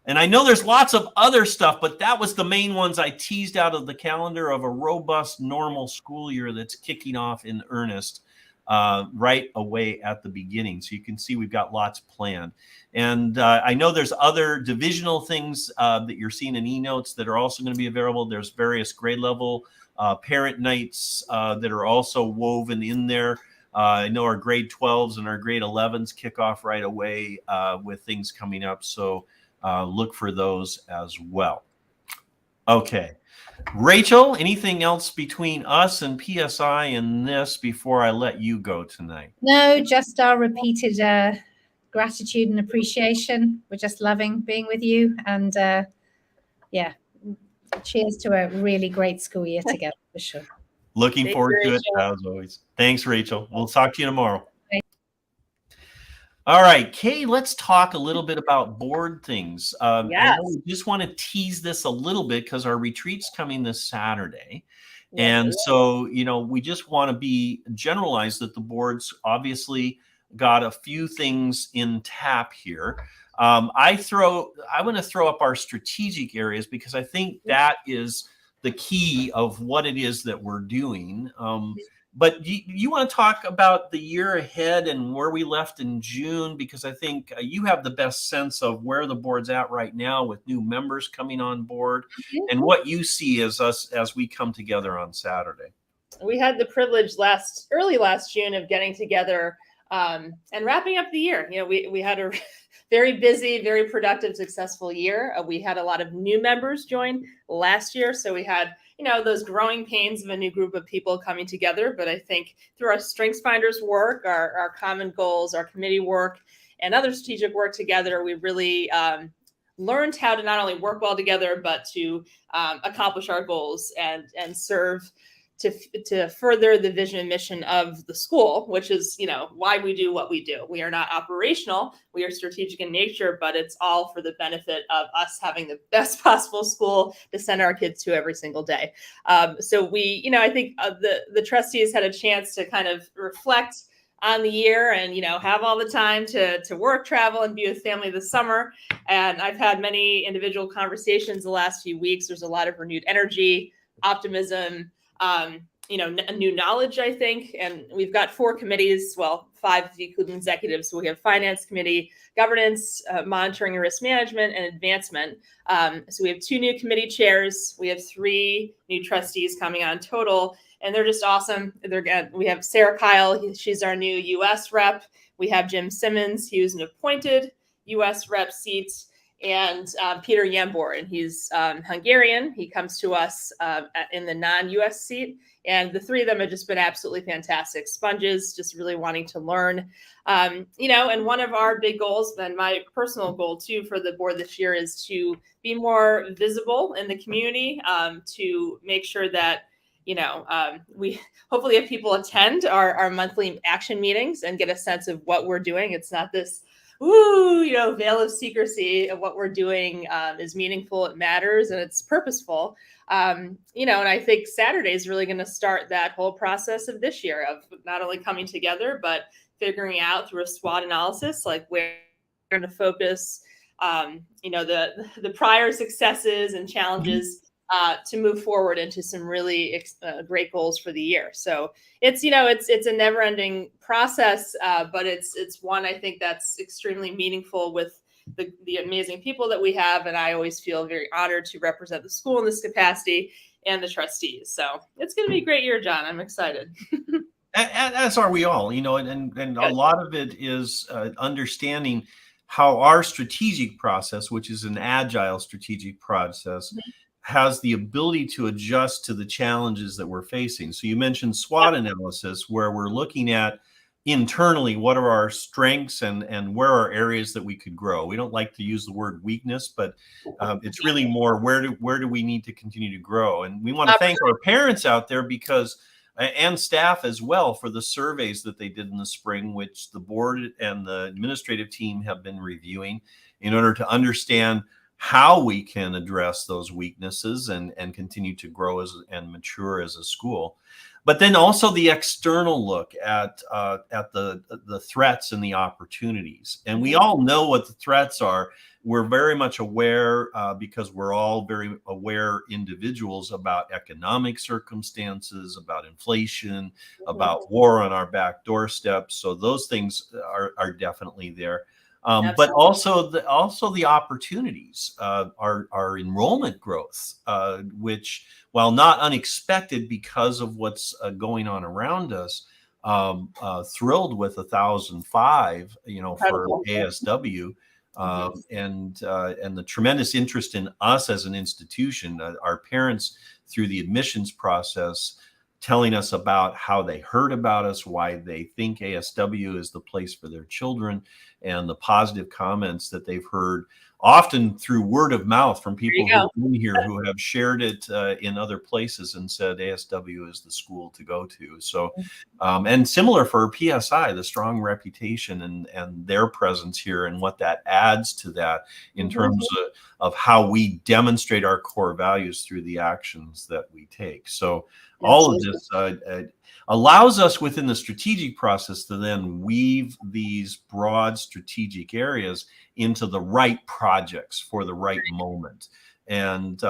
And I know there's lots of other stuff, but that was the main ones I teased out of the calendar of a robust, normal school year that's kicking off in earnest right away at the beginning. So you can see we've got lots planned. And I know there's other divisional things that you're seeing in e-notes that are also going to be available. There's various grade level parent nights that are also woven in there. I know our grade 12s and our grade 11s kick off right away with things coming up. So look for those as well. Okay. Rachel, anything else between us and PSI and this before I let you go tonight? No, just our repeated gratitude and appreciation. We're just loving being with you. And yeah, cheers to a really great school year together for sure. Looking Thanks, forward to it Rachel. as always. Thanks, Rachel. We'll talk to you tomorrow. All right, Kay, let's talk a little bit about board things. I know Yes. we just want to tease this a little bit because our retreat's coming this Saturday. Yes, And it is. so, we just want to be generalized that the board's obviously got a few things in tap here. I want to throw up our strategic areas because I think that is the key of what it is that we're doing. But you want to talk about the year ahead and where we left in June, because I think you have the best sense of where the board's at right now with new members coming on board and what you see as we come together on Saturday. We had the privilege early last June of getting together and wrapping up the year. We had a very busy, very productive, successful year. We had a lot of new members join last year. So we had, those growing pains of a new group of people coming together. But I think through our Strengths Finders work, our common goals, our committee work, and other strategic work together, we really learned how to not only work well together, but to accomplish our goals and serve to further the vision and mission of the school, which is, why we do what we do. We are not operational. We are strategic in nature, but it's all for the benefit of us having the best possible school to send our kids to every single day. So we, I think the trustees had a chance to kind of reflect on the year and, have all the time to work, travel, and be with family this summer. And I've had many individual conversations the last few weeks. There's a lot of renewed energy, optimism, new knowledge, I think. And we've got 4 committees, 5 including executives. So we have finance committee, governance, monitoring and risk management, and advancement. So we have 2 new committee chairs. We have 3 new trustees coming on total, and they're just awesome. We have Sarah Kyle. She's our new U.S. rep. We have Jim Simmons. He was an appointed U.S. rep seat. And Peter Yambor, and he's Hungarian. He comes to us in the non-U.S. seat. And the 3 of them have just been absolutely fantastic sponges, just really wanting to learn. And one of our big goals, and my personal goal too for the board this year, is to be more visible in the community, to make sure that, we hopefully have people attend our monthly action meetings and get a sense of what we're doing. It's not this veil of secrecy of what we're doing is meaningful, it matters, and it's purposeful. And I think Saturday is really going to start that whole process of this year of not only coming together, but figuring out through a SWOT analysis, like where we're going to focus, the prior successes and challenges to move forward into some really great goals for the year. So it's a never-ending process, but it's one I think that's extremely meaningful with the amazing people that we have, and I always feel very honored to represent the school in this capacity and the trustees. So it's going to be a great year, John. I'm excited. As are we all, and a lot of it is understanding how our strategic process, which is an agile strategic process, has the ability to adjust to the challenges that we're facing. So you mentioned SWOT analysis, where we're looking at internally what are our strengths and where are areas that we could grow. We don't like to use the word weakness, but it's really more where do we need to continue to grow. And we want to thank our parents out there because and staff as well for the surveys that they did in the spring, which the board and the administrative team have been reviewing in order to understand how we can address those weaknesses and continue to grow and mature as a school. But then also the external look at the threats and the opportunities. And we all know what the threats are. We're very much aware because we're all very aware individuals about economic circumstances, about inflation, about war on our back doorstep. So those things are definitely there. But also the opportunities, our enrollment growth, which, while not unexpected because of what's going on around us, thrilled with 1,005, for ASW, and the tremendous interest in us as an institution. Our parents, through the admissions process, telling us about how they heard about us, why they think ASW is the place for their children, and the positive comments that they've heard, often through word of mouth from people who have been here, who have shared it in other places and said ASW is the school to go to. So, and similar for PSI, the strong reputation and their presence here, and what that adds to that in terms of how we demonstrate our core values through the actions that we take. So all of this allows us within the strategic process to then weave these broad strategic areas into the right projects for the right moment. And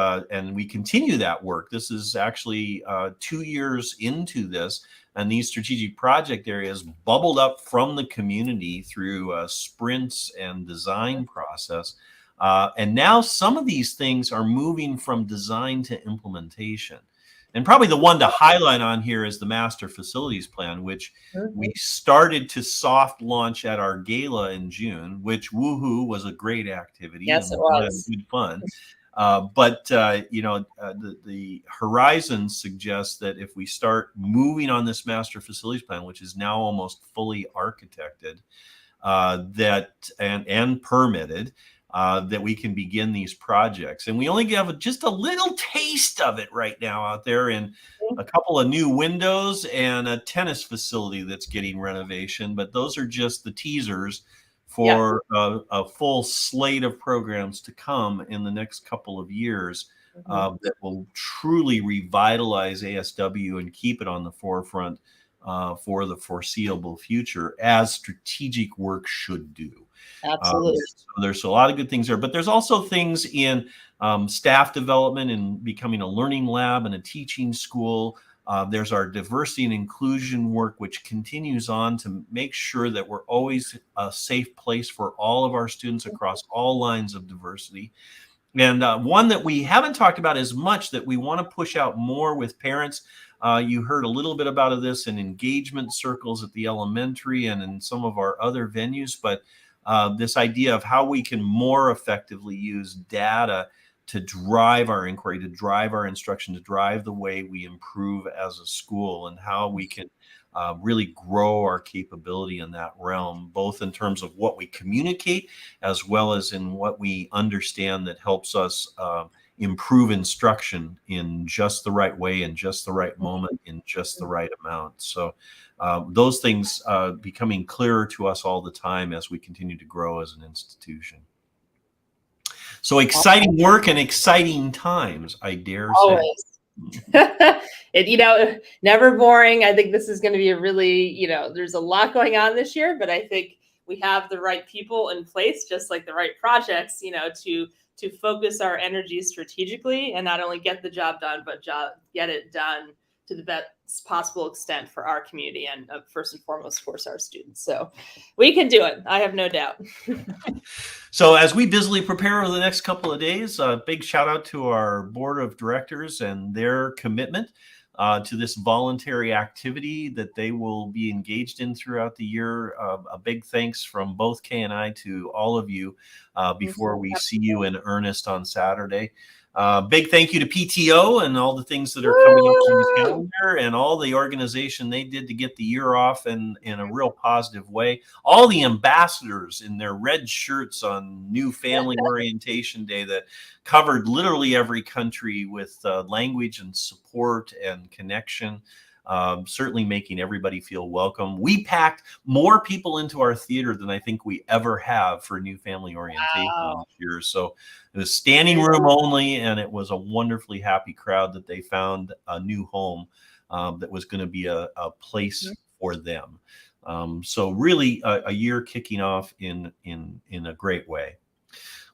we continue that work. This is actually 2 years into this, and these strategic project areas bubbled up from the community through sprints and design process. And now some of these things are moving from design to implementation. And probably the one to highlight on here is the master facilities plan, which we started to soft launch at our gala in June, which woohoo was a great activity. Yes, and it was. good fun. But the horizon suggests that if we start moving on this master facilities plan, which is now almost fully architected, and permitted, that we can begin these projects. And we only have just a little taste of it right now out there in a couple of new windows and a tennis facility that's getting renovation. But those are just the teasers for a full slate of programs to come in the next couple of years that will truly revitalize ASW and keep it on the forefront for the foreseeable future, as strategic work should do. Absolutely. So there's a lot of good things there, but there's also things in staff development and becoming a learning lab and a teaching school. There's our diversity and inclusion work, which continues on to make sure that we're always a safe place for all of our students across all lines of diversity. And one that we haven't talked about as much that we want to push out more with parents. You heard a little bit about this in engagement circles at the elementary and in some of our other venues, but this idea of how we can more effectively use data to drive our inquiry, to drive our instruction, to drive the way we improve as a school, and how we can really grow our capability in that realm, both in terms of what we communicate as well as in what we understand that helps us improve instruction in just the right way, in just the right moment, in just the right amount. So those things becoming clearer to us all the time as we continue to grow as an institution. So exciting work and exciting times, I dare say. It, never boring. I think this is going to be a really, there's a lot going on this year, but I think we have the right people in place, just like the right projects, to focus our energy strategically and not only get the job done, but get it done to the best possible extent for our community and first and foremost, of course, our students. So we can do it. I have no doubt. So as we busily prepare over the next couple of days, a big shout out to our board of directors and their commitment to this voluntary activity that they will be engaged in throughout the year. A big thanks from both Kay and I to all of you before we see you in earnest on Saturday. Big thank you to PTO and all the things that are coming up on the calendar and all the organization they did to get the year off in a real positive way. All the ambassadors in their red shirts on New Family Orientation Day that covered literally every country with language and support and connection. Certainly making everybody feel welcome. We packed more people into our theater than I think we ever have for New Family Orientation this year. So it was standing room only, and it was a wonderfully happy crowd that they found a new home that was going to be a place for them. So really a year kicking off in a great way.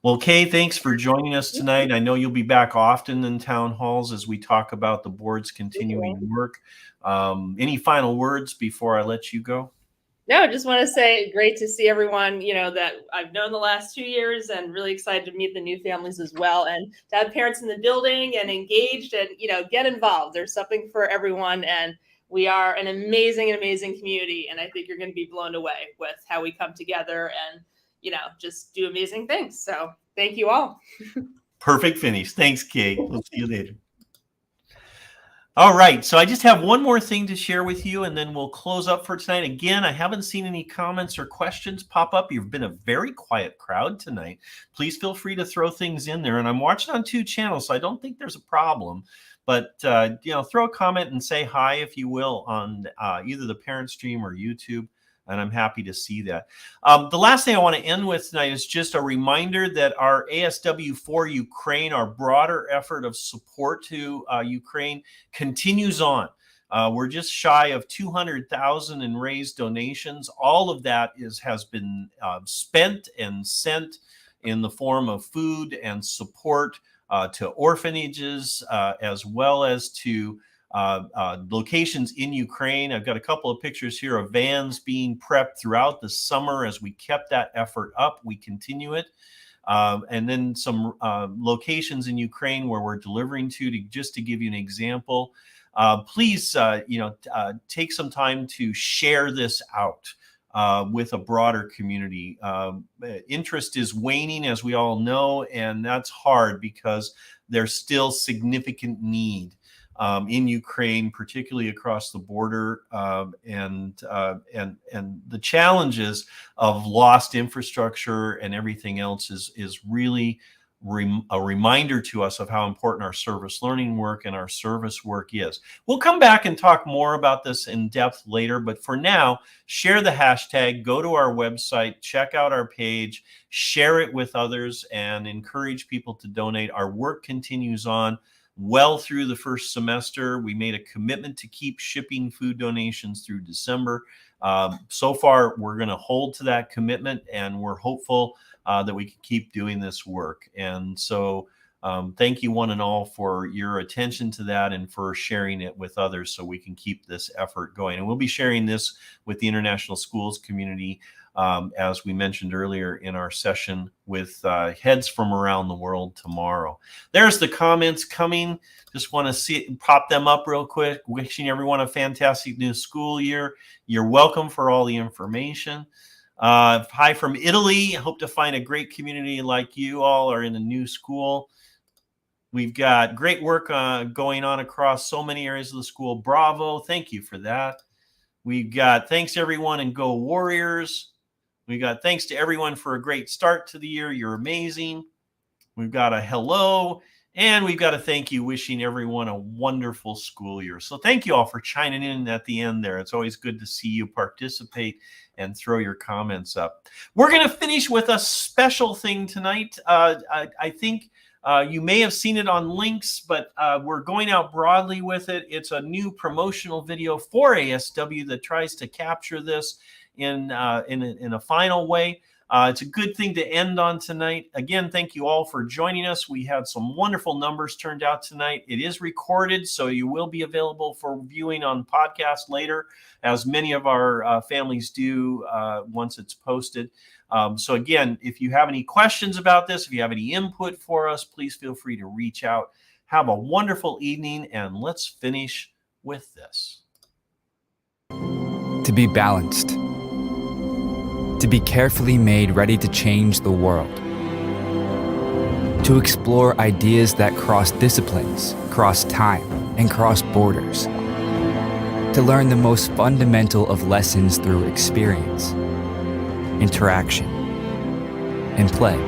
Well, Kay, thanks for joining us tonight. I know you'll be back often in town halls as we talk about the board's continuing work. Any final words before I let you go? No, just want to say great to see everyone, that I've known the last 2 years, and really excited to meet the new families as well, and to have parents in the building and engaged and, get involved. There's something for everyone, and we are an amazing community. And I think you're going to be blown away with how we come together and, just do amazing things. So thank you all. Perfect finish. Thanks, Kate. We'll see you later. All right, so I just have one more thing to share with you, and then we'll close up for tonight. Again, I haven't seen any comments or questions pop up. You've been a very quiet crowd tonight. Please feel free to throw things in there. And I'm watching on 2 channels, so I don't think there's a problem. But throw a comment and say hi, if you will, on either the parent stream or YouTube. And I'm happy to see that. The last thing I want to end with tonight is just a reminder that our ASW for Ukraine, our broader effort of support to Ukraine, continues on. We're just shy of 200,000 in raised donations. All of that has been spent and sent in the form of food and support to orphanages, as well as to locations in Ukraine. I've got a couple of pictures here of vans being prepped throughout the summer as we kept that effort up. We continue it. And then some locations in Ukraine where we're delivering to just to give you an example. Please, take some time to share this out with a broader community. Interest is waning, as we all know, and that's hard because there's still significant need in Ukraine, particularly across the border, and the challenges of lost infrastructure and everything else is really a reminder to us of how important our service learning work and our service work is. We'll come back and talk more about this in depth later, but for now, share the hashtag, go to our website, check out our page, share it with others, and encourage people to donate. Our work continues on well through the first semester. We made a commitment to keep shipping food donations through December. So far, we're going to hold to that commitment, and we're hopeful that we can keep doing this work. And so thank you one and all for your attention to that and for sharing it with others so we can keep this effort going. And we'll be sharing this with the international schools community, as we mentioned earlier in our session with heads from around the world tomorrow. There's the comments coming. Just want to pop them up real quick. Wishing everyone a fantastic new school year. You're welcome for all the information. Hi from Italy. Hope to find a great community like you all are in a new school. We've got great work going on across so many areas of the school. Bravo. Thank you for that. We've got thanks everyone and go Warriors. We got thanks to everyone for a great start to the year. You're amazing. We've got a hello, and we've got a thank you, wishing everyone a wonderful school year. So thank you all for chiming in at the end there. It's always good to see you participate and throw your comments up. We're going to finish with a special thing tonight. I think you may have seen it on links, but we're going out broadly with it. It's a new promotional video for ASW that tries to capture this in a final way. It's a good thing to end on tonight. Again, thank you all for joining us. We had some wonderful numbers turned out tonight. It is recorded, so you will be available for viewing on podcast later, as many of our families do once it's posted. So again, if you have any questions about this, if you have any input for us, please feel free to reach out. Have a wonderful evening, and let's finish with this. To be balanced. To be carefully made ready to change the world. To explore ideas that cross disciplines, cross time, and cross borders. To learn the most fundamental of lessons through experience, interaction, and play.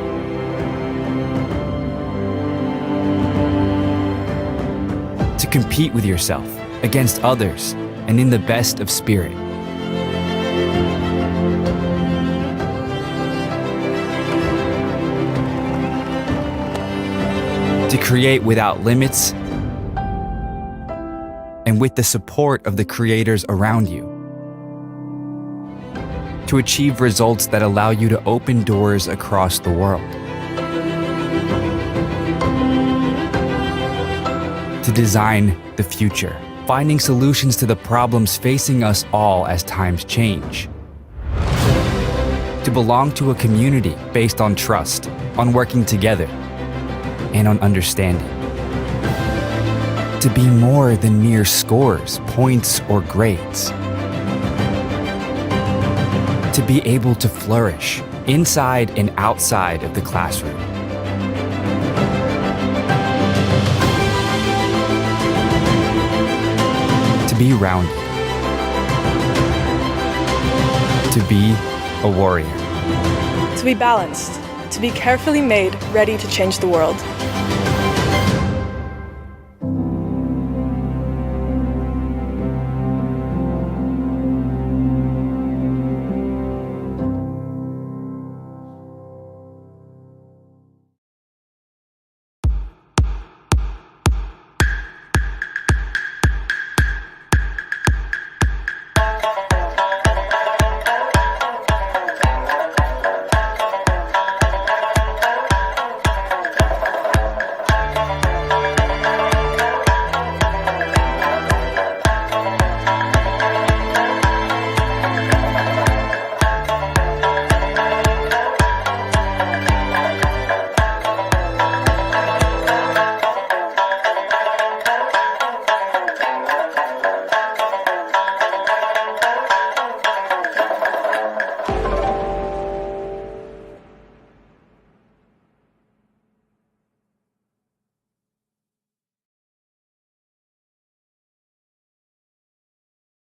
To compete with yourself, against others, and in the best of spirit. To create without limits and with the support of the creators around you. To achieve results that allow you to open doors across the world. To design the future, finding solutions to the problems facing us all as times change. To belong to a community based on trust, on working together, and on understanding. To be more than mere scores, points, or grades. To be able to flourish inside and outside of the classroom. To be rounded. To be a warrior. To be balanced. To be carefully made, ready to change the world.